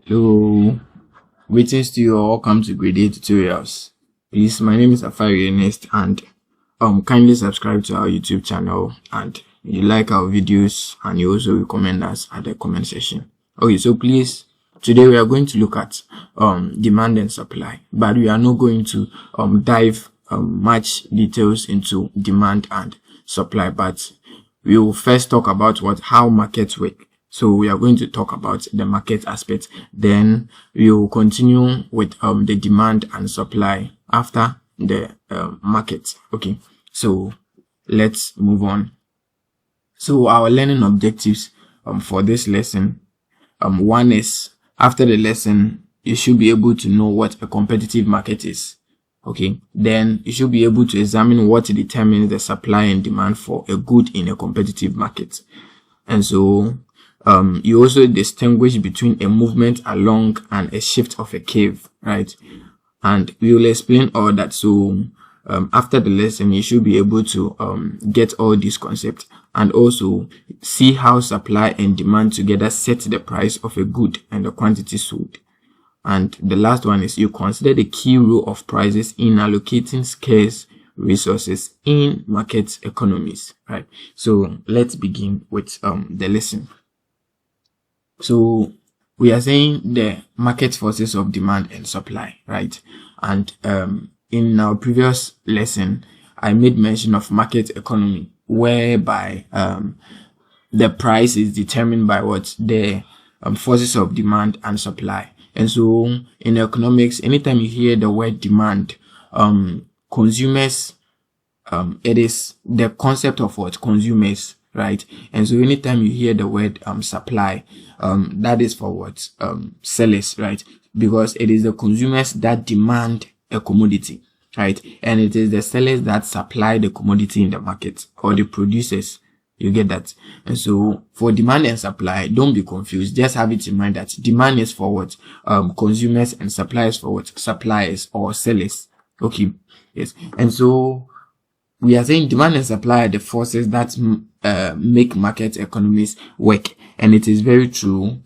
Hello, greetings to you all. Welcome to Grade 8 Tutorials. Please, my name is Afari Ernest, and kindly subscribe to our YouTube channel, and you like our videos, and you also recommend us at the comment section. Okay, so please, today we are going to look at demand and supply, but we are not going to dive much details into demand and supply, but we will first talk about how markets work. So we are going to talk about the market aspect. Then we will continue with the demand and supply after the market. Okay, so let's move on. So our learning objectives for this lesson, one is, after the lesson, you should be able to know what a competitive market is. Okay, then you should be able to examine what determines the supply and demand for a good in a competitive market. And so you also distinguish between a movement along and a shift of a curve, right? And we will explain all that. So after the lesson, you should be able to get all these concepts and also see how supply and demand together set the price of a good and the quantity sold. And the last one is, you consider the key role of prices in allocating scarce resources in market economies, right? So let's begin with the lesson. So we are saying the market forces of demand and supply, right? And in our previous lesson, I made mention of market economy, whereby the price is determined by the forces of demand and supply. And so in economics, anytime you hear the word demand, consumers, it is the concept of consumers, right? And so anytime you hear the word supply, that is for sellers, right? Because it is the consumers that demand a commodity, right? And it is the sellers that supply the commodity in the market, or the producers. You get that? And so for demand and supply, don't be confused. Just have it in mind that demand is for consumers, and supply is for suppliers or sellers. Okay, yes. And so we are saying demand and supply are the forces that make market economies work, and it is very true.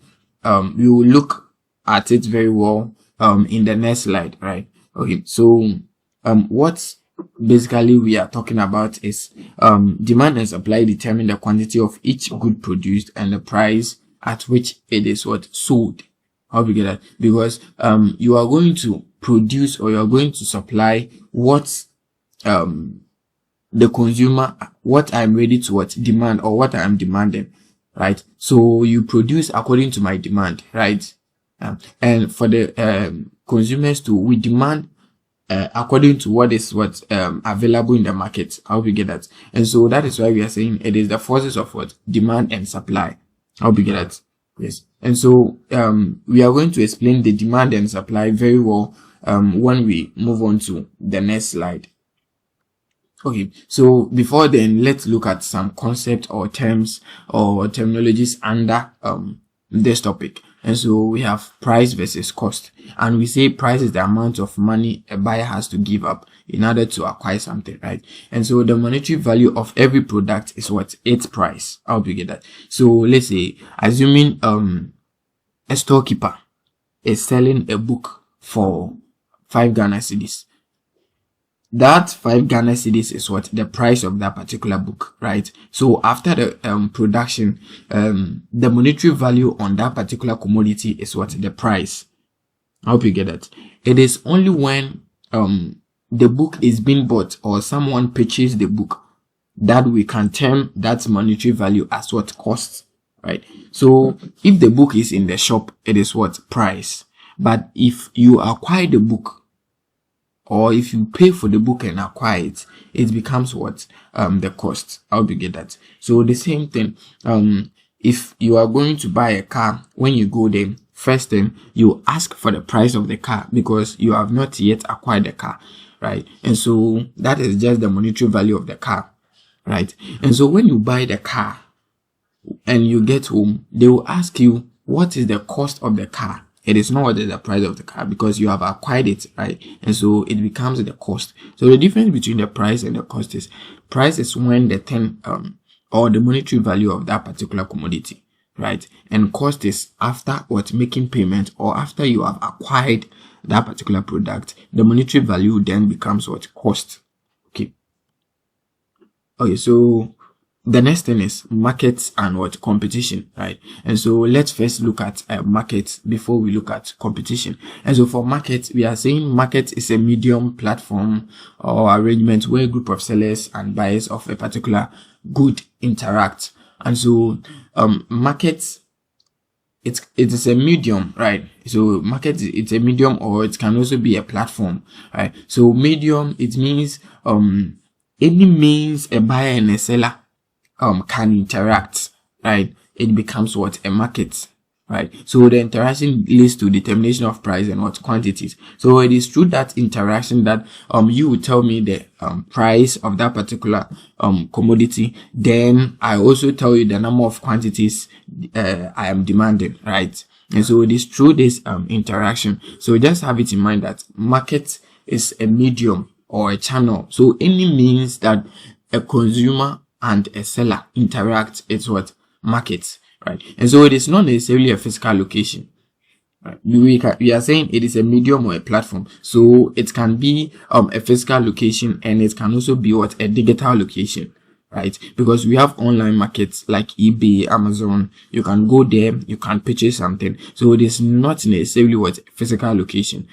We will look at it very well in the next slide, right? Okay, so what basically we are talking about is demand and supply determine the quantity of each good produced and the price at which it is sold. How do you get that? Because you are going to produce, or you are going to supply what the consumer, what I'm ready to demand, or what I'm demanding, right? So you produce according to my demand, right? And for the consumers too, we demand according to what is available in the market. How we get that? And so that is why we are saying it is the forces of demand and supply. How we get that? Yes. And so we are going to explain the demand and supply very well when we move on to the next slide. Okay, so before then, let's look at some concepts or terms or terminologies under this topic. And so we have price versus cost, and we say price is the amount of money a buyer has to give up in order to acquire something, right? And so the monetary value of every product is its price. How do you get that? So let's say, assuming a storekeeper is selling a book for 5 Ghana cedis. That 5 Ghana cedis is the price of that particular book, right? So after the production, the monetary value on that particular commodity is the price. I hope you get that. It is only when the book is being bought, or someone purchased the book, that we can term that monetary value as cost, right? So if the book is in the shop, it is price. But if you acquire the book, or if you pay for the book and acquire it, it becomes the cost. How do you get that? So the same thing, if you are going to buy a car, when you go there, first thing, you ask for the price of the car, because you have not yet acquired the car, right? And so that is just the monetary value of the car, right? And so when you buy the car and you get home, they will ask you, what is the cost of the car? It is not the price of the car, because you have acquired it, right? And so it becomes the cost. So the difference between the price and the cost is, price is when the thing or the monetary value of that particular commodity, right? And cost is after what making payment or after you have acquired that particular product, the monetary value then becomes what? Cost. Okay, so the next thing is markets and what? Competition, right? And so let's first look at markets before we look at competition. And so for markets, we are saying market is a medium platform or arrangement where a group of sellers and buyers of a particular good interact. And so markets, it is a medium, right? So market, it's a medium, or it can also be a platform, right? So medium, it means any means a buyer and a seller can interact, right? It becomes what? A market, right? So the interaction leads to determination of price and what? Quantities. So it is through that interaction that you will tell me the price of that particular commodity. Then I also tell you the number of quantities I am demanding, right? And so it is through this interaction. So just have it in mind that market is a medium or a channel. So any means that a consumer and a seller interact, it's what? Markets, right? And so it is not necessarily a physical location, right? We are saying it is a medium or a platform. So it can be a physical location, and it can also be what? A digital location, right? Because we have online markets like eBay, Amazon. You can go there, you can purchase something. So it is not necessarily what? Physical location.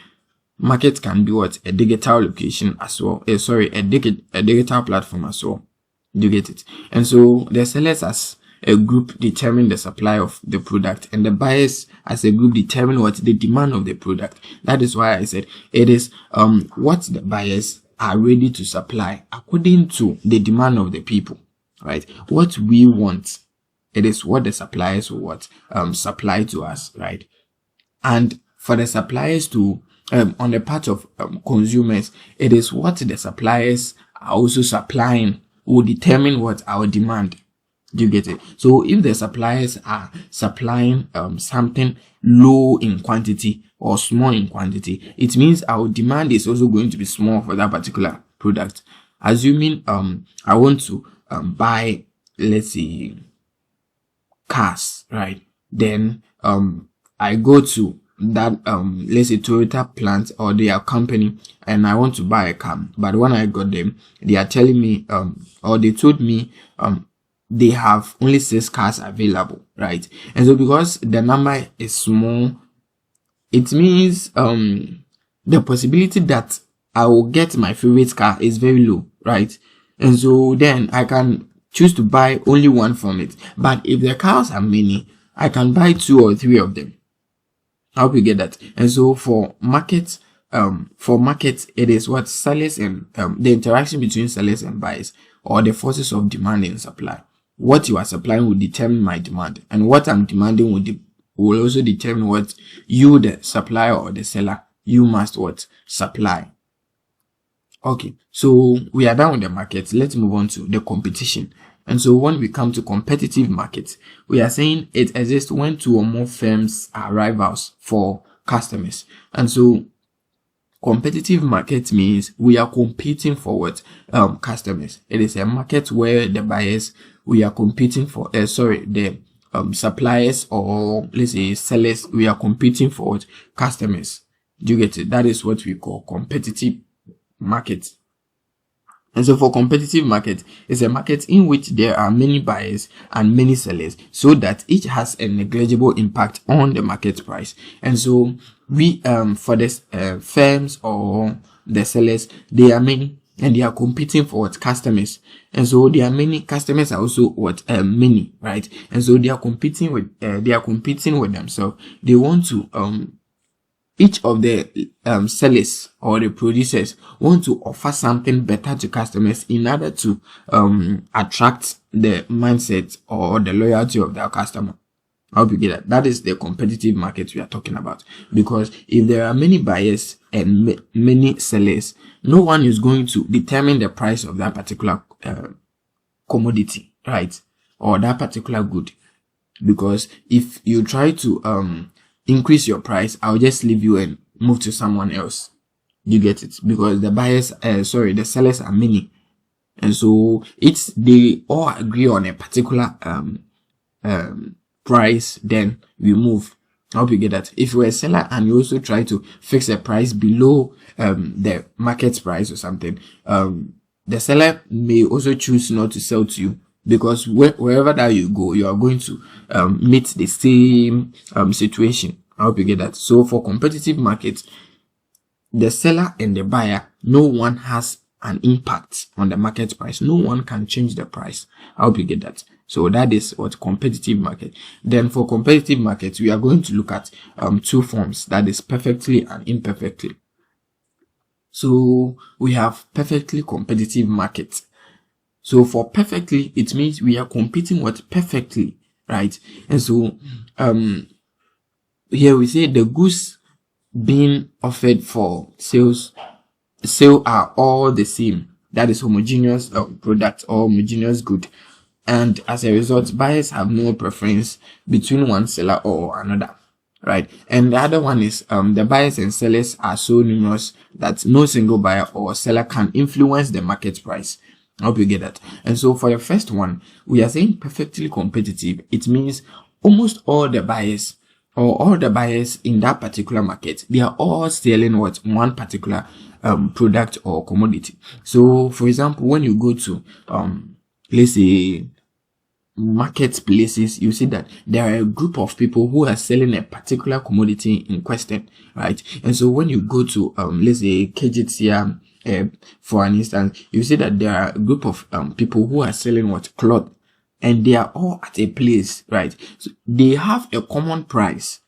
Market can be what? A digital location as well. A digital platform as well. You get it? And so the sellers as a group determine the supply of the product, and the buyers as a group determine what? The demand of the product. That is why I said it is what the buyers are ready to supply according to the demand of the people, right? What we want, it is what the suppliers will what supply to us, right? And for the suppliers to on the part of consumers, it is what the suppliers are also supplying will determine what? Our demand. Do you get it? So if the suppliers are supplying something low in quantity or small in quantity, it means our demand is also going to be small for that particular product. Assuming I want to buy, let's say, cars, right? Then I go to that let's say Toyota plant or their company, and I want to buy a car. But when I got them, they are telling me or they told me they have only 6 cars available, right? And so because the number is small, it means the possibility that I will get my favorite car is very low, right? And so then I can choose to buy only one from it. But if the cars are many, I can buy 2 or 3 of them. I hope you get that. And so for markets, it is what? Sellers and the interaction between sellers and buyers, or the forces of demand and supply. What you are supplying will determine my demand, and what I'm demanding will also determine what you, the supplier or the seller, you must what? Supply. Okay, so we are done with the market. Let's move on to the competition. And so when we come to competitive markets, we are saying it exists when 2 or more firms are rivals for customers. And so competitive market means we are competing for what? Customers. It is a market where the buyers, we are competing for, the suppliers, or let's say sellers, we are competing for what? Customers. Do you get it? That is what we call competitive market. And so for competitive market, it's a market in which there are many buyers and many sellers, so that each has a negligible impact on the market price. And so we for the firms or the sellers, they are many, and they are competing for what? Customers. And so there are many customers are also what? Many, right? And so they are competing with themselves. They want to each of the sellers or the producers want to offer something better to customers in order to attract the mindset or the loyalty of their customer. I hope you get that. That is the competitive market we are talking about. Because if there are many buyers and many sellers, no one is going to determine the price of that particular commodity, right? Or that particular good. Because if you try to increase your price, I'll just leave you and move to someone else. You get it? Because the sellers are many. And so they all agree on a particular price, then we move. I hope you get that. If you're a seller and you also try to fix a price below the market price or something, the seller may also choose not to sell to you, because wherever that you go, you are going to meet the same situation. I hope you get that. So for competitive markets, the seller and the buyer, no one has an impact on the market price. No one can change the price. I hope you get that. So that is what competitive market. Then for competitive markets, we are going to look at two forms, that is perfectly and imperfectly. So we have perfectly competitive market. So for perfectly, it means we are competing with perfectly, right? And so here we say the goods being offered for sale are all the same. That is homogeneous product or homogeneous good. And as a result, buyers have no preference between one seller or another, right? And the other one is the buyers and sellers are so numerous that no single buyer or seller can influence the market price. I hope you get that. And so for the first one, we are saying perfectly competitive. It means almost all the buyers or all the buyers in that particular market, they are all selling one particular product or commodity. So for example, when you go to let's say marketplaces, you see that there are a group of people who are selling a particular commodity in question, right? And so when you go to let's say KGTM, for an instance, you see that there are a group of people who are selling cloth, and they are all at a place, right? So they have a common price.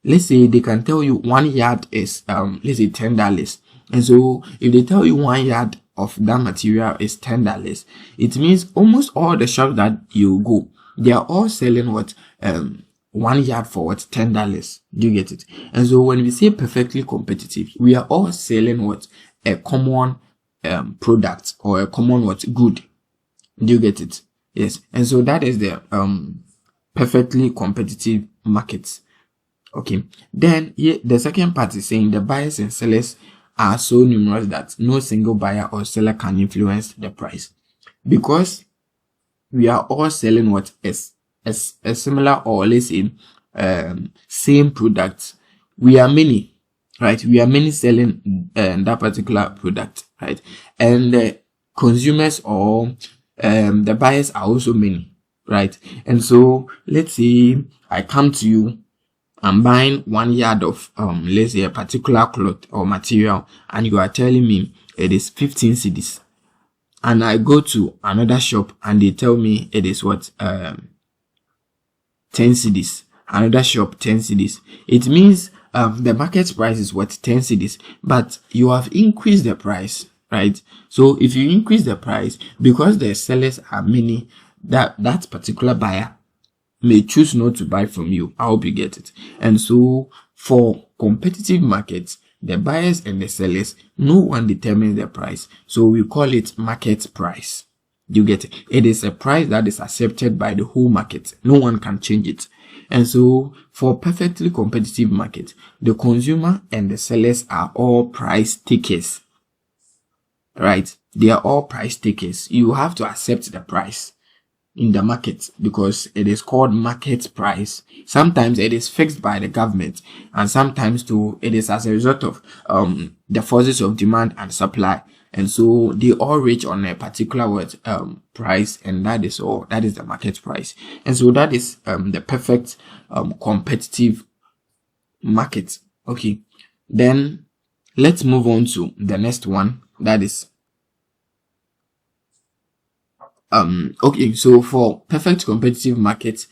Let's say they can tell you 1 yard is let's say $10. And so if they tell you 1 yard of that material is $10, it means almost all the shops that you go, they are all selling 1 yard for $10. Do you get it? And so when we say perfectly competitive, we are all selling a common product or a common good. Do you get it? Yes. And so that is the perfectly competitive markets. Okay. Then the second part is saying the buyers and sellers are so numerous that no single buyer or seller can influence the price, because we are all selling a similar, or let's say same product. We are many, right? We are many selling that particular product, right? And the consumers or the buyers are also many, right? And so let's say I come to you, I'm buying 1 yard of let's say a particular cloth or material, and you are telling me it is 15 cedis, and I go to another shop and they tell me it is 10 cedis. Another shop 10 cedis. It means the market price is 10 cedis, but you have increased the price, right? So if you increase the price, because the sellers are many, that particular buyer may choose not to buy from you. I hope you get it. And so for competitive markets, the buyers and the sellers, no one determines the price. So we call it market price. You get it? It is a price that is accepted by the whole market. No one can change it. And so for perfectly competitive market, the consumer and the sellers are all price takers, right? They are all price takers. You have to accept the price in the market because it is called market price. Sometimes it is fixed by the government, and sometimes too it is as a result of the forces of demand and supply. And so they all reach on a particular price, and that is all. That is the market price. And so that is the perfect competitive market. Okay, then let's move on to the next one. That is okay, so for perfect competitive market,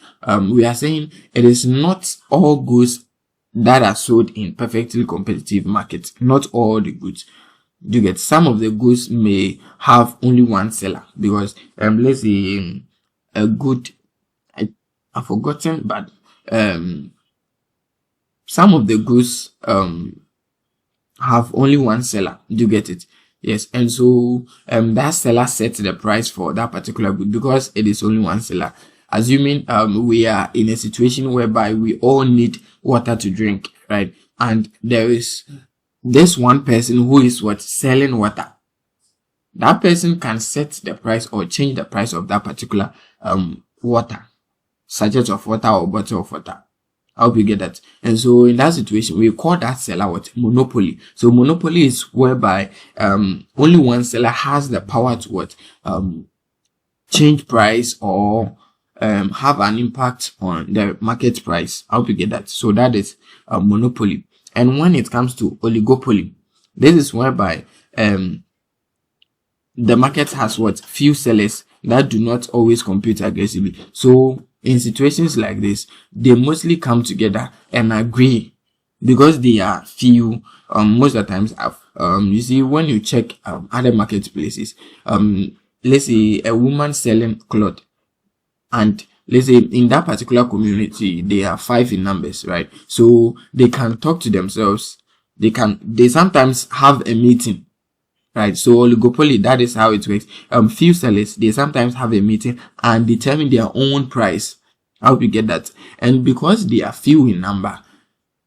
we are saying it is not all goods that are sold in perfectly competitive market. Not all the goods. You get, some of the goods may have only one seller, because let's say a good, I've forgotten, but some of the goods have only one seller. Do you get it? Yes. And so that seller sets the price for that particular good because it is only one seller. Assuming we are in a situation whereby we all need water to drink, right? And there is this one person who is selling water. That person can set the price or change the price of that particular water. sachet of water or bottle of water. I hope you get that. And so in that situation, we call that seller what? Monopoly. So monopoly is whereby only one seller has the power to what? Change price or have an impact on the market price. I hope you get that. So that is monopoly. And when it comes to oligopoly, this is whereby the market has what? Few sellers that do not always compete aggressively. So in situations like this, they mostly come together and agree because they are few. Most of the times, you see, when you check other marketplaces, let's say a woman selling cloth, and let's say in that particular community, they are 5 in numbers, right? So they can talk to themselves. They sometimes have a meeting. Right, so oligopoly, that is how it works. Few sellers, they sometimes have a meeting and determine their own price. I hope you get that. And because they are few in number,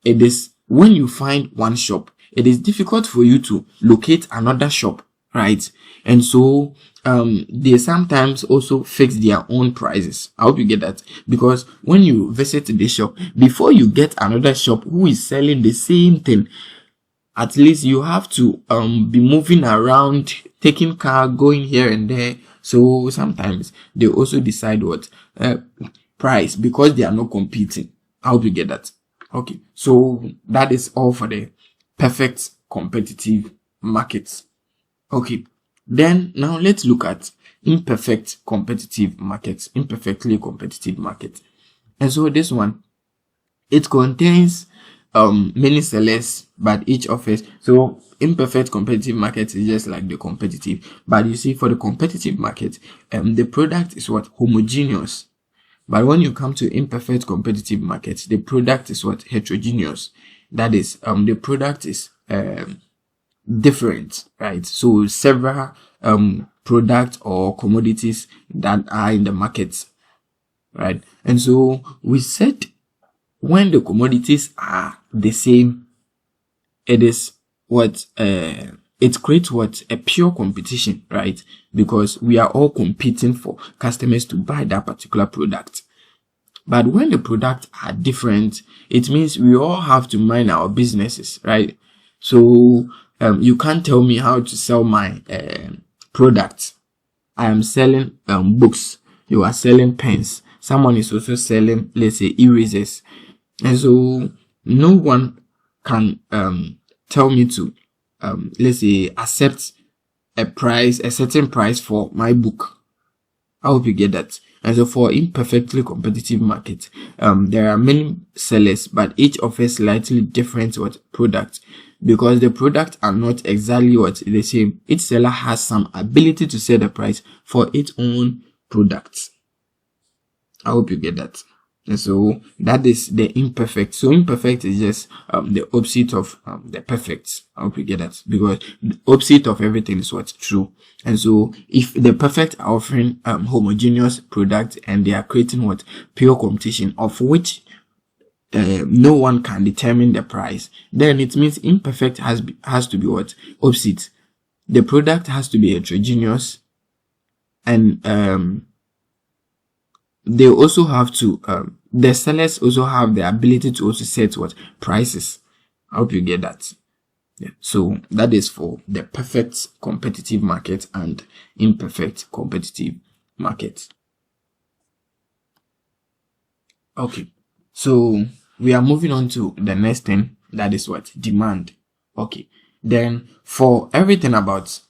it is when you find one shop, it is difficult for you to locate another shop, right? And so they sometimes also fix their own prices. I hope you get that, because when you visit the shop, before you get another shop who is selling the same thing, at least you have to be moving around, taking car, going here and there. So sometimes they also decide what price because they are not competing. I hope you get that. Okay, so that is all for the perfect competitive markets. Okay, then now let's look at imperfect competitive markets, imperfectly competitive market. And so this one, it contains many sellers, but each offers. So imperfect competitive market is just like the competitive, but you see, for the competitive market, the product is what? Homogeneous. But when you come to imperfect competitive market, the product is what? Heterogeneous. That is, the product is different, right? So several products or commodities that are in the market, right? And so we said, when the commodities are the same, it is what it creates what? A pure competition, right? Because we are all competing for customers to buy that particular product. But when the products are different, it means we all have to mind our businesses, right? So you can't tell me how to sell my product. I am selling books. You are selling pens. Someone is also selling, let's say, erasers. And so no one can tell me to let's say accept a certain price for my book. I hope you get that. And so for imperfectly competitive market, there are many sellers, but each offers slightly different what product, because the products are not exactly what the same. Each seller has some ability to set the price for its own products. I hope you get that. And so that is the imperfect. So imperfect is just the opposite of the perfect. I hope you get that, because the opposite of everything is what's true. And so if the perfect are offering homogeneous product and they are creating what? Pure competition, of which no one can determine the price, then it means imperfect has to be what? Opposite. The product has to be heterogeneous, and they also have to the sellers also have the ability to also set what? Prices. I hope you get that. Yeah. So that is for the perfect competitive market and imperfect competitive market. Okay, so we are moving on to the next thing, that is what? Demand. Okay, then for everything about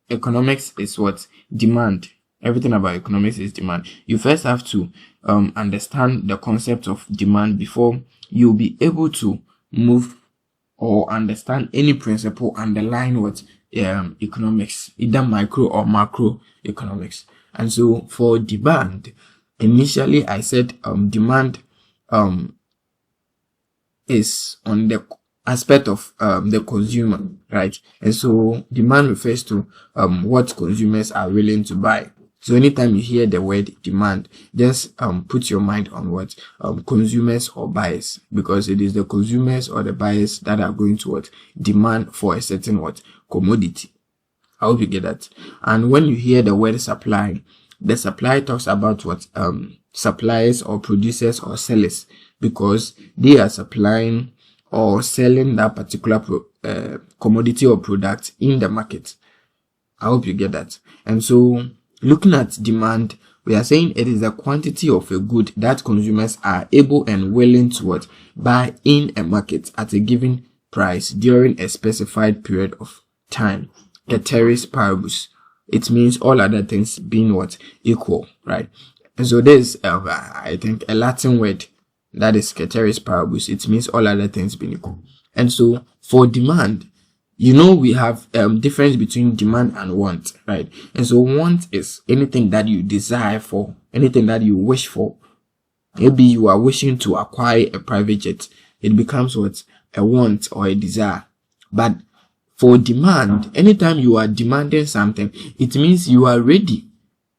economics is what? Demand. Everything about economics is demand. You first have to understand the concept of demand before you'll be able to move or understand any principle underlying what? Economics, either micro or macro economics. And so for demand, initially I said demand is on the aspect of the consumer, right? And so demand refers to what consumers are willing to buy. So anytime you hear the word demand, just put your mind on what? Consumers or buyers, because it is the consumers or the buyers that are going to what? Demand for a certain what? Commodity. I hope you get that. And when you hear the word supply, the supply talks about what? suppliers or producers or sellers, because they are supplying or selling that particular commodity or product in the market. I hope you get that. And so looking at demand, we are saying it is the quantity of a good that consumers are able and willing to buy in a market at a given price during a specified period of time. Ceteris paribus. It means all other things being equal, right? And so there's I think a Latin word that is ceteris paribus. It means all other things being equal. And so for demand, we have difference between demand and want, right? And so want is anything that you desire for, anything that you wish for. Maybe you are wishing to acquire a private jet. It becomes a want or a desire. But for demand, anytime you are demanding something, it means you are ready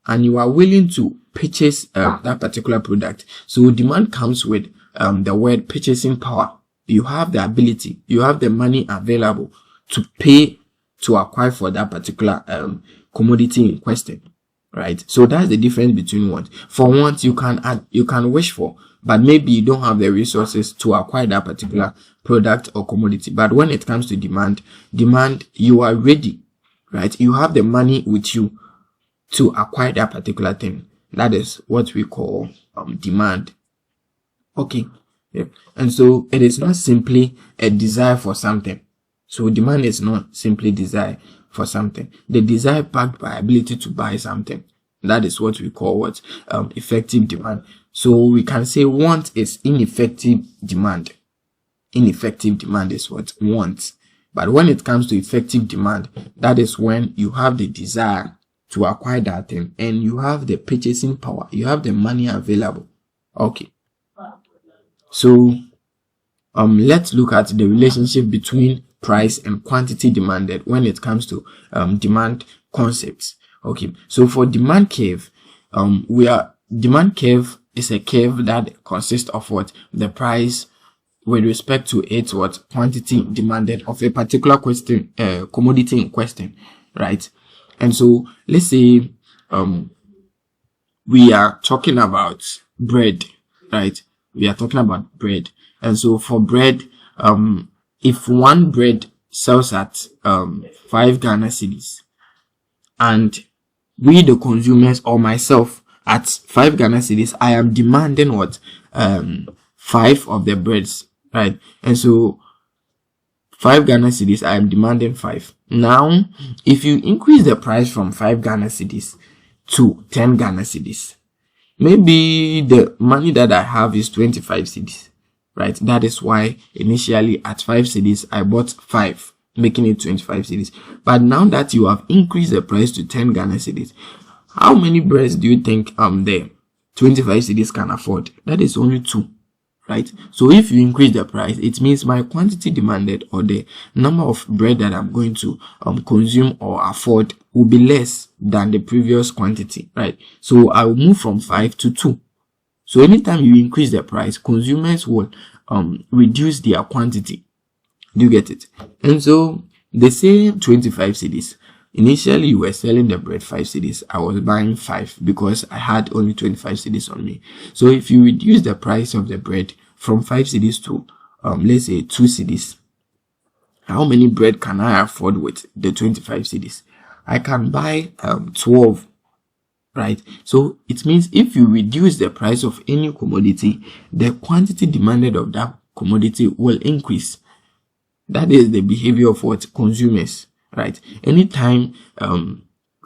and you are willing to purchase that particular product. So demand comes with the word purchasing power. You have the ability, you have the money available to pay to acquire for that particular commodity in question, right? So that's the difference between want. For want, you can wish for, but maybe you don't have the resources to acquire that particular product or commodity. But when it comes to demand, you are ready, right? You have the money with you to acquire that particular thing. That is what we call demand. Okay. Yeah. And so it is not simply a desire for something. So demand is not simply desire for something. The desire backed by ability to buy something. That is what we call effective demand. So we can say want is ineffective demand. Ineffective demand is want. But when it comes to effective demand, that is when you have the desire to acquire that thing and you have the purchasing power. You have the money available. Okay. So let's look at the relationship between price and quantity demanded when it comes to demand concepts. Okay, so for demand curve, demand curve is a curve that consists of the price with respect to its quantity demanded of a particular commodity in question, right? And so let's say we are talking about bread, right? We are talking about bread, and so for bread, if one bread sells at 5 Ghana cedis, and we the consumers or myself at 5 Ghana cedis, I am demanding 5 of the breads, right? And so 5 Ghana cedis, I am demanding 5. Now, if you increase the price from 5 Ghana cedis to 10 Ghana cedis, maybe the money that I have is 25 cedis. Right, that is why initially at 5 cedis I bought 5, making it 25 cedis. But now that you have increased the price to 10 Ghana cedis, how many breads do you think the 25 cedis can afford? That is only 2, right? So if you increase the price, it means my quantity demanded or the number of bread that I'm going to consume or afford will be less than the previous quantity, right? So I will move from 5 to 2. So anytime you increase the price, consumers will reduce their quantity. Do you get it? And so the same 25 cedis. Initially, you were selling the bread 5 cedis. I was buying 5 because I had only 25 cedis on me. So if you reduce the price of the bread from 5 cedis to let's say 2 cedis, how many bread can I afford with the 25 cedis? I can buy 12. Right, so it means if you reduce the price of any commodity, the quantity demanded of that commodity will increase. That is the behavior of consumers, right? Anytime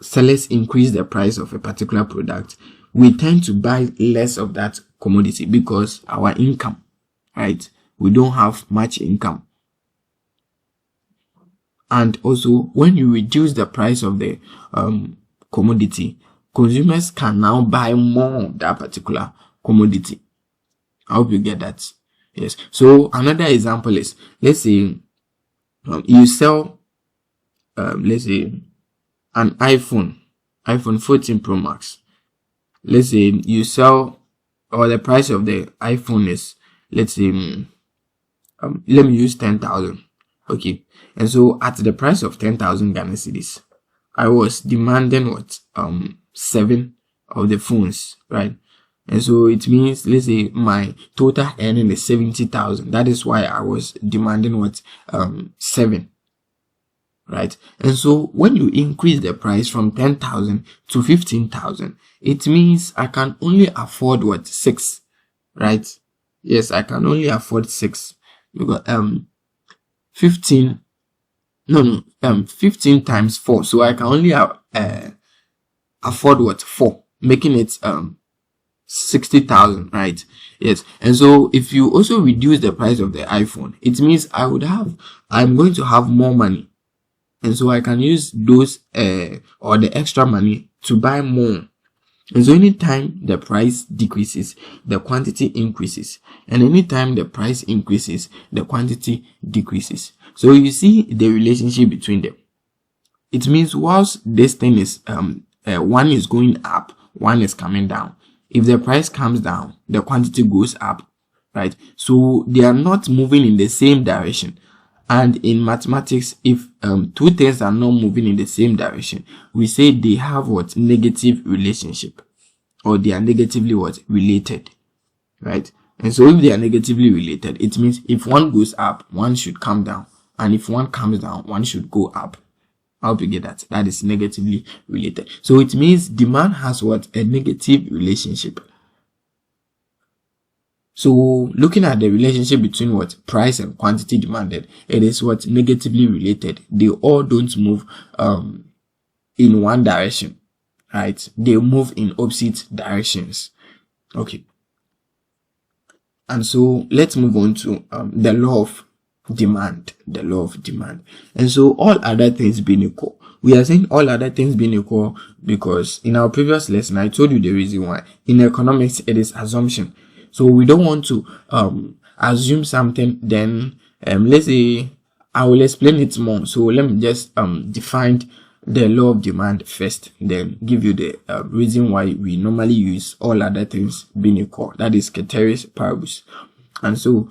sellers increase the price of a particular product, we tend to buy less of that commodity because our income, right? We don't have much income. And also, when you reduce the price of the commodity, consumers can now buy more of that particular commodity. I hope you get that. Yes. So another example is, let's say you sell, let's say an iPhone 14 Pro Max. Let's say you sell, or the price of the iPhone is, let's say, let me use 10,000. Okay. And so at the price of 10,000 Ghana cedis, I was demanding 7 of the phones, right? And so it means, let's say my total earning is 70,000. That is why I was demanding what 7, right? And so when you increase the price from 10,000 to 15,000, it means I can only afford what 6, right? Yes, I can only afford 6 because 15 15 times 4, so I can only afford what 4, making it 60,000, right? Yes. And so if you also reduce the price of the iPhone, it means I'm going to have more money, and so I can use those or the extra money to buy more. And so anytime the price decreases, the quantity increases, and anytime the price increases, the quantity decreases. So you see the relationship between them. It means whilst this thing is one is going up, one is coming down. If the price comes down, the quantity goes up, right? So they are not moving in the same direction. And in mathematics, if two things are not moving in the same direction, we say they have what negative relationship, or they are negatively what related, right? And so if they are negatively related, it means if one goes up, one should come down, and if one comes down, one should go up. I hope you get that. That is negatively related. So it means demand has what a negative relationship. So looking at the relationship between what price and quantity demanded, it is what negatively related. They all don't move in one direction, right? They move in opposite directions. Okay. And so let's move on to the law of demand. The law of demand. And so all other things being equal. We are saying all other things being equal because in our previous lesson I told you the reason why. In economics it is assumption. So we don't want to assume something, then let's say I will explain it more. So let me just define the law of demand first, then give you the reason why we normally use all other things being equal. That is ceteris paribus. And so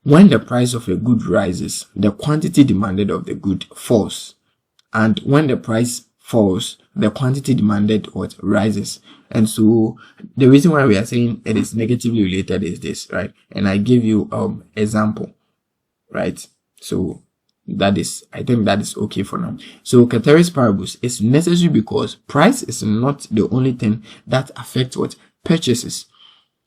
when the price of a good rises, the quantity demanded of the good falls. And when the price falls, the quantity demanded what rises. And so the reason why we are saying it is negatively related is this, right? And I give you example, right? So that is, I think that is okay for now. So ceteris paribus is necessary because price is not the only thing that affects what purchases.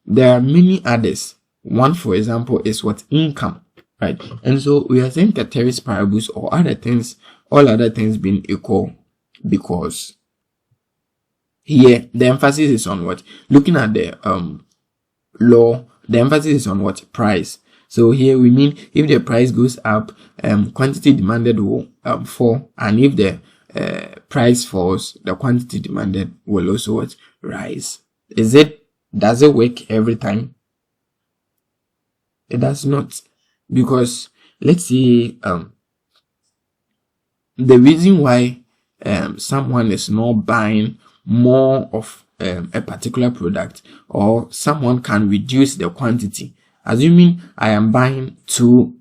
There are many others. One, for example, is what income, right? And so we are saying ceteris paribus or other things, all other things being equal, because here the emphasis is on what? Looking at the law, the emphasis is on what? Price. So here we mean if the price goes up, quantity demanded will fall, and if the price falls, the quantity demanded will also what? Rise. Does it work every time? It does not, because let's see the reason why someone is not buying more of a particular product, or someone can reduce the quantity. Assuming I am buying two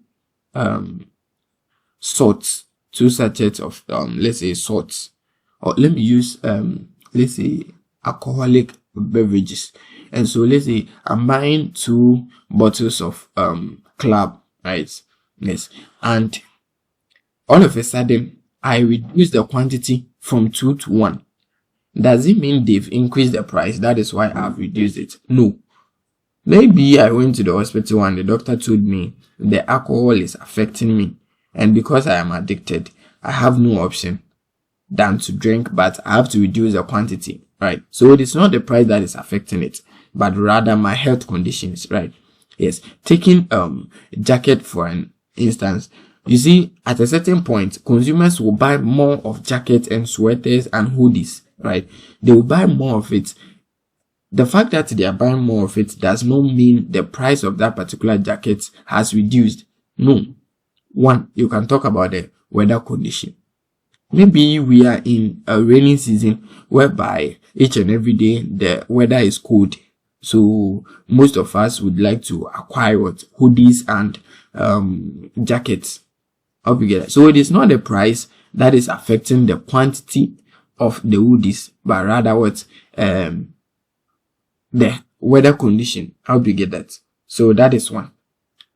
salts, 2 sachets of let's say salts, or let me use let's say alcoholic beverages. And so let's say I'm buying 2 bottles of Club, right? Yes. And all of a sudden I reduce the quantity from 2 to 1. Does it mean they've increased the price? That is why I've reduced it. No. Maybe I went to the hospital and the doctor told me the alcohol is affecting me, and because I am addicted, I have no option than to drink, but I have to reduce the quantity, right? So it is not the price that is affecting it, but rather my health conditions, right? Yes. Taking jacket for an instance, you see, at a certain point, consumers will buy more of jackets and sweaters and hoodies, right? They will buy more of it. The fact that they are buying more of it does not mean the price of that particular jacket has reduced. No. One, you can talk about the weather condition. Maybe we are in a rainy season whereby each and every day the weather is cold. So most of us would like to acquire hoodies and jackets. Hope you get it. So it is not the price that is affecting the quantity of the hoodies, but rather weather condition. I hope you get that. So that is one.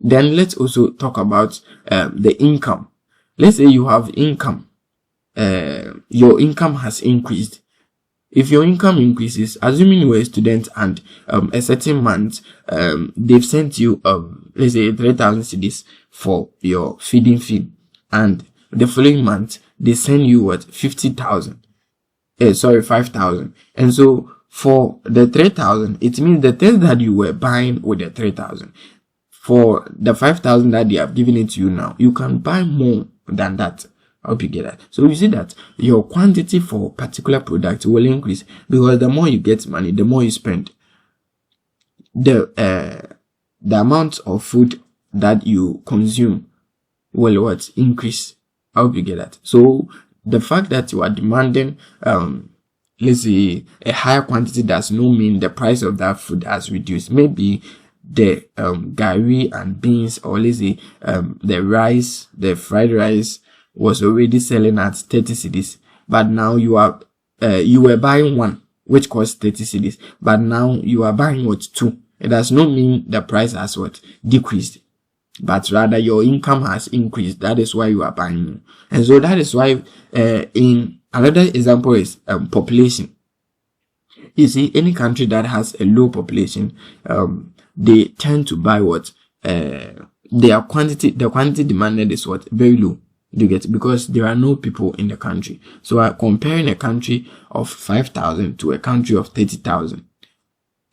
Then let's also talk about the income. Let's say you have income. Your income has increased. If your income increases, assuming you were a student and a certain month, they've sent you let's say 3,000 cedis for your feeding fee, and the following month they send you what, 50,000. 5,000. And so for the 3,000, it means the things that you were buying with the 3,000, for the 5,000 that they have given it to you now, you can buy more than that. I hope you get that. So you see that your quantity for particular product will increase, because the more you get money, the more you spend. The amount of food that you consume will what, increase. I hope you get that. So the fact that you are demanding let's say a higher quantity does not mean the price of that food has reduced. Maybe the gari and beans, or let's say the rice, the fried rice was already selling at 30 cedis, but now you were buying one which cost 30 cedis, but now you are buying what, two. It does not mean the price has what, decreased, but rather your income has increased. That is why you are buying more. And so that is why in another example is population. You see, any country that has a low population, they tend to buy what, the quantity demanded is what, very low. You get, because there are no people in the country. So comparing a country of 5,000 to a country of 30,000,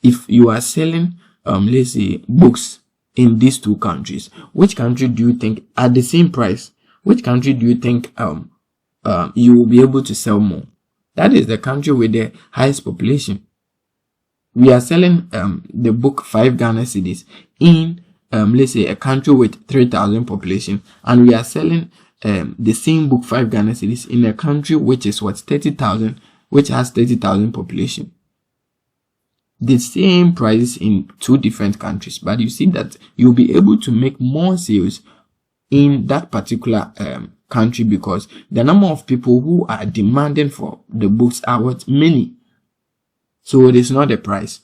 if you are selling let's say books in these two countries, which country do you think, at the same price, which country do you think you will be able to sell more? That is the country with the highest population. We are selling the book 5 Ghana cedis in let's say a country with 3,000 population, and we are selling the same book 5 Ghana cedis in a country which is what, 30,000, which has 30,000 population. The same prices in two different countries, but you see that you'll be able to make more sales in that particular country, because the number of people who are demanding for the books are what, many. So it is not the price.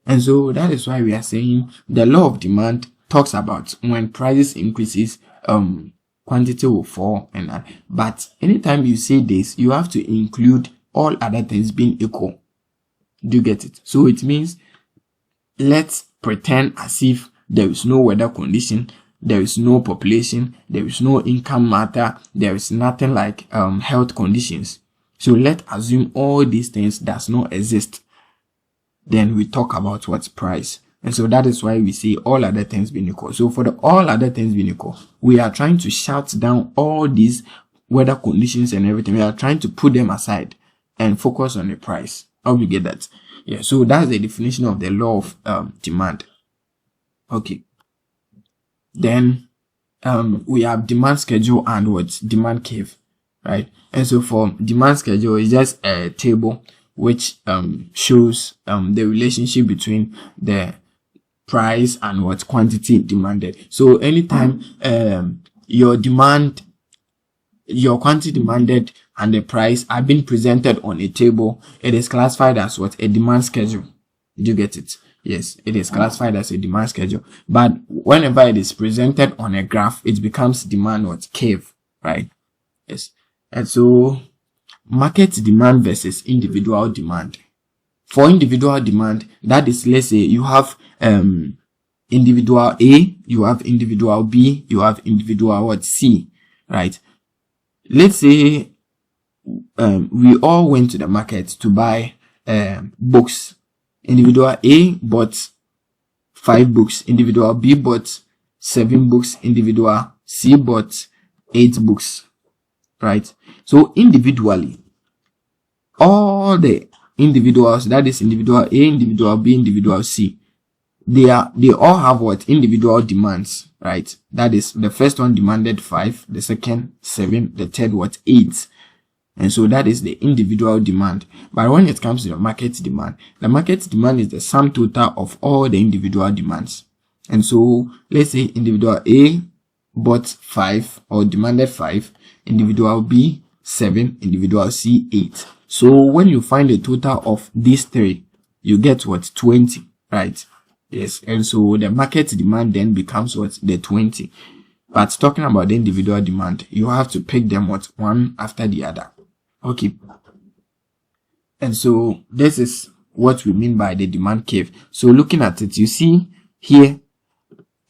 And so that is why we are saying the law of demand talks about when prices increases, quantity will fall, and but anytime you say this, you have to include all other things being equal. Do you get it? So it means, let's pretend as if there is no weather condition, there is no population, there is no income matter, there is nothing like health conditions. So let's assume all these things does not exist. Then we talk about what's price. And so that is why we say all other things being equal. So for the all other things being equal, we are trying to shut down all these weather conditions and everything. We are trying to put them aside and focus on the price. How we get that? Yeah, so that's the definition of the law of demand. Okay. Then we have demand schedule and what? Demand curve, right? And so for demand schedule, it's just a table which shows the relationship between the price and what quantity demanded. So anytime your quantity demanded and the price are being presented on a table, it is classified as what? A demand schedule. Did you get it? Yes, it is classified as a demand schedule. But whenever it is presented on a graph, it becomes demand what? Curve, right? Yes. And so market demand versus individual demand. For individual demand, that is, let's say you have individual A, you have individual B, you have individual what? C, right? Let's say we all went to the market to buy books. Individual A bought 5 books, individual B bought 7 books, individual C bought 8 books, right? So individually, all the individuals, that is individual A, individual B, individual C, they all have what? Individual demands, right? That is, the first one demanded 5, the second 7, the third what? 8. And so that is the individual demand. But when it comes to the market demand is the sum total of all the individual demands. And so let's say individual A bought 5 or demanded 5, individual B 7, individual C 8. So when you find the total of these three, you get what? 20. right? Yes, and so the market demand then becomes what? The 20. But talking about the individual demand, you have to pick them what? One after the other. Okay. And so this is what we mean by the demand curve. So looking at it, you see here,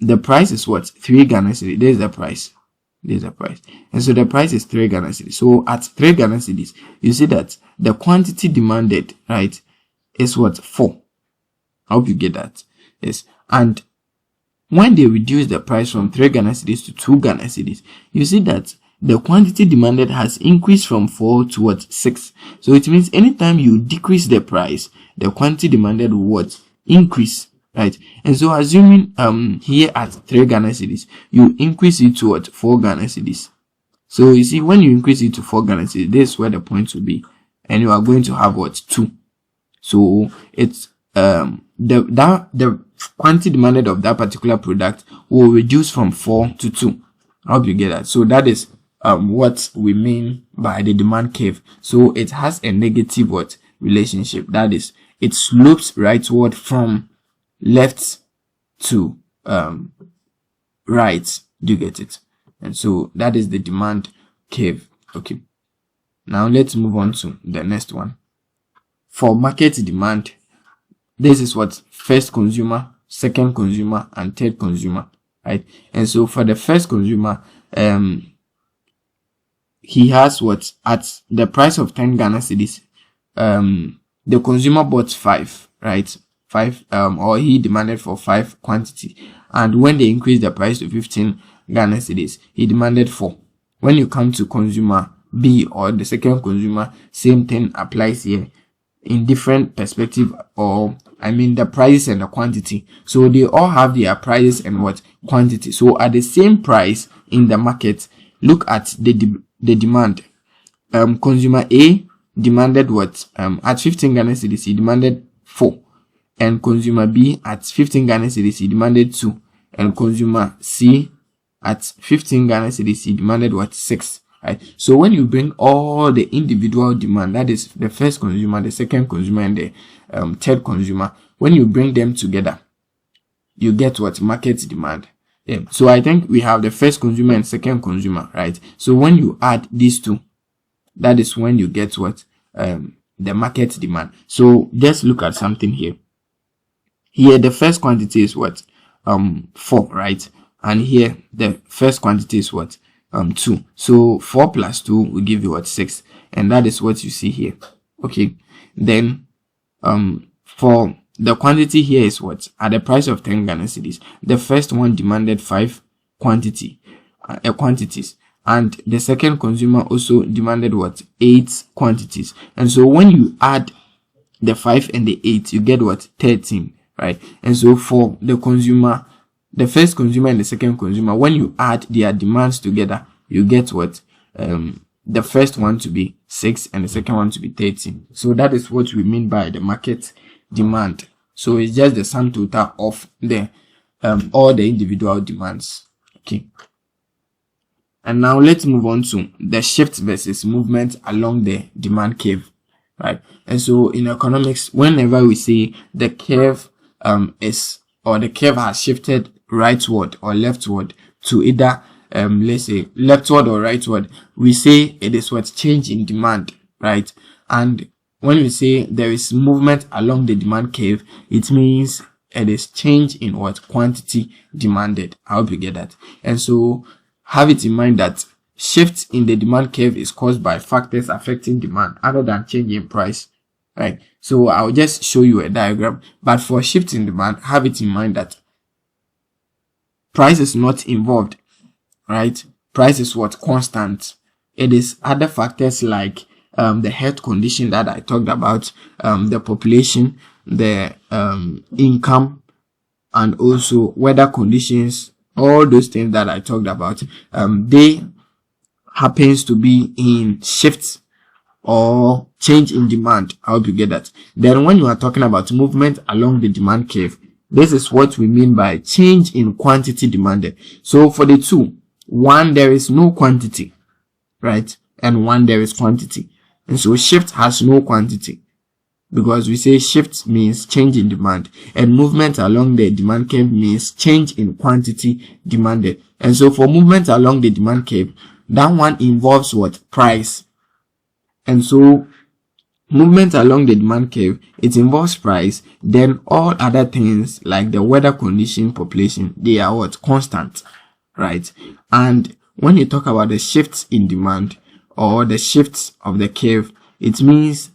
the price is what? 3 Ghana cedis. There's the price. There's the price. And so the price is 3 Ghana cedis. So at 3 Ghana cedis, you see that the quantity demanded, right, is what? 4. I hope you get that. Yes. And when they reduce the price from 3 Ghana cedis to 2 Ghana cedis, you see that the quantity demanded has increased from 4 to what? 6. So it means anytime you decrease the price, the quantity demanded will what? Increase, right? And so assuming here at 3 Ghana cedis, you increase it to what? 4 Ghana cedis. So you see, when you increase it to 4 Ghana cedis, this is where the point will be, and you are going to have what? 2. So it's the quantity demanded of that particular product will reduce from 4 to 2. I hope you get that. So that is what we mean by the demand curve. So it has a negative what? Relationship. That is, it slopes rightward from left to right. Do you get it? And so that is the demand curve. Okay. Now let's move on to the next one. For market demand, this is what? First consumer, second consumer, and third consumer, right? And so for the first consumer, he has what? At the price of 10 Ghana cedis, the consumer bought 5, right? 5, or he demanded for 5 quantity. And when they increased the price to 15 Ghana cedis, he demanded 4. When you come to consumer B, or the second consumer, same thing applies here in different perspective, or I mean the price and the quantity. So they all have their prices and what? Quantity. So at the same price in the market, look at the demand. Consumer A demanded what? At 15 Ghana cedis, he demanded 4. And consumer B at 15 Ghana cedis, he demanded 2. And consumer C at 15 Ghana cedis, he demanded what? 6. Right. So when you bring all the individual demand, that is the first consumer, the second consumer, and the third consumer, when you bring them together, you get what? Market demand. Yeah. So I think we have the first consumer and second consumer, right? So when you add these two, that is when you get what? The market demand. So just look at something here. Here the first quantity is what? 4, right? And here the first quantity is what? 2. So 4 plus 2 will give you what? 6. And that is what you see here. Okay. Then for the quantity here is what? At the price of 10 Ghana cedis, the first one demanded 5 quantities, and the second consumer also demanded what? 8 quantities. And so when you add the 5 and the 8, you get what? 13, right? And so for the consumer, the first consumer and the second consumer, when you add their demands together, you get what? The first one to be 6 and the second one to be 13. So that is what we mean by the market demand. So it's just the sum total of the all the individual demands. Okay. And now let's move on to the shift versus movement along the demand curve, right? And so in economics, whenever we say the curve the curve has shifted rightward or leftward to either let's say leftward or rightward, we say it is what? Change in demand, right? And when we say there is movement along the demand curve, it means it is change in what? Quantity demanded. I hope you get that. And so have it in mind that shift in the demand curve is caused by factors affecting demand other than change in price, right? So I'll just show you a diagram. But for shift in demand, have it in mind that price is not involved, right? Price is what? Constant. It is other factors like the health condition that I talked about, the population, the income, and also weather conditions. All those things that I talked about, they happens to be in shifts or change in demand. I hope you get that. Then when you are talking about movement along the demand curve, this is what we mean by change in quantity demanded. So for the two, one there is no quantity, right? And one there is quantity. And so shift has no quantity. because we say shift means change in demand, and movement along the demand curve means change in quantity demanded. And so for movement along the demand curve, that one involves what? Price. And so movement along the demand curve, it involves price. Then all other things like the weather condition, population, they are what? Constant, right? And when you talk about the shifts in demand or the shifts of the curve, it means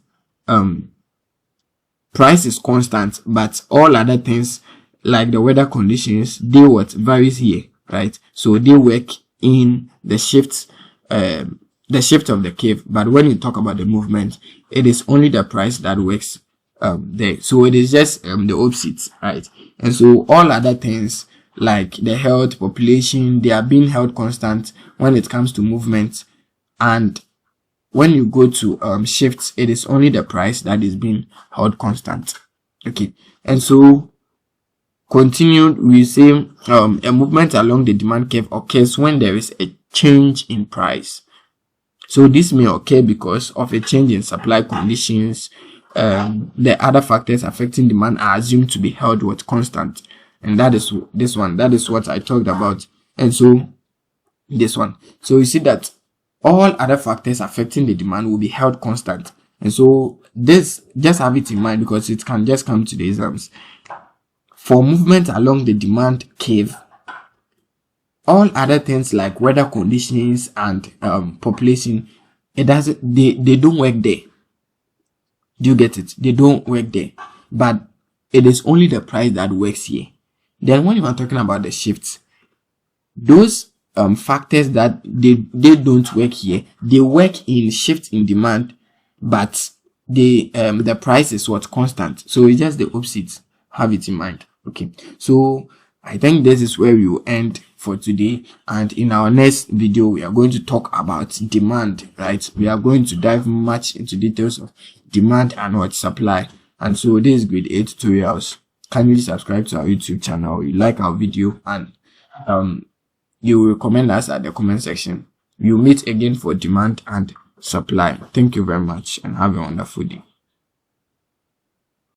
price is constant, but all other things like the weather conditions, they what? Varies here, right? So they work in the shifts, the shift of the curve. But when you talk about the movement, it is only the price that works there. So it is just the opposites, right? And so all other things like the health, population, they are being held constant when it comes to movement. And when you go to shifts, it is only the price that is being held constant. Okay. And so continued, we say a movement along the demand curve occurs when there is a change in price. So this may occur because of a change in supply conditions. The other factors affecting demand are assumed to be held with constant. And that is this one. That is what I talked about. And so this one. So you see that all other factors affecting the demand will be held constant. And so this, just have it in mind because it can just come to the exams. For movement along the demand curve, all other things like weather conditions and population, they don't work there. Do you get it? They don't work there. But it is only the price that works here. Then when you are talking about the shifts, those factors that they don't work here, they work in shift in demand, but the price is what? Constant. So it's just the opposite. Have it in mind. Okay. So I think this is where we will end for today, and in our next video we are going to talk about demand, right? We are going to dive much into details of demand and what? Supply. And so this is grade 8 tutorials. Kindly subscribe to our YouTube channel, you like our video, and you will comment us at the comment section. We'll meet again for demand and supply. Thank you very much and have a wonderful day.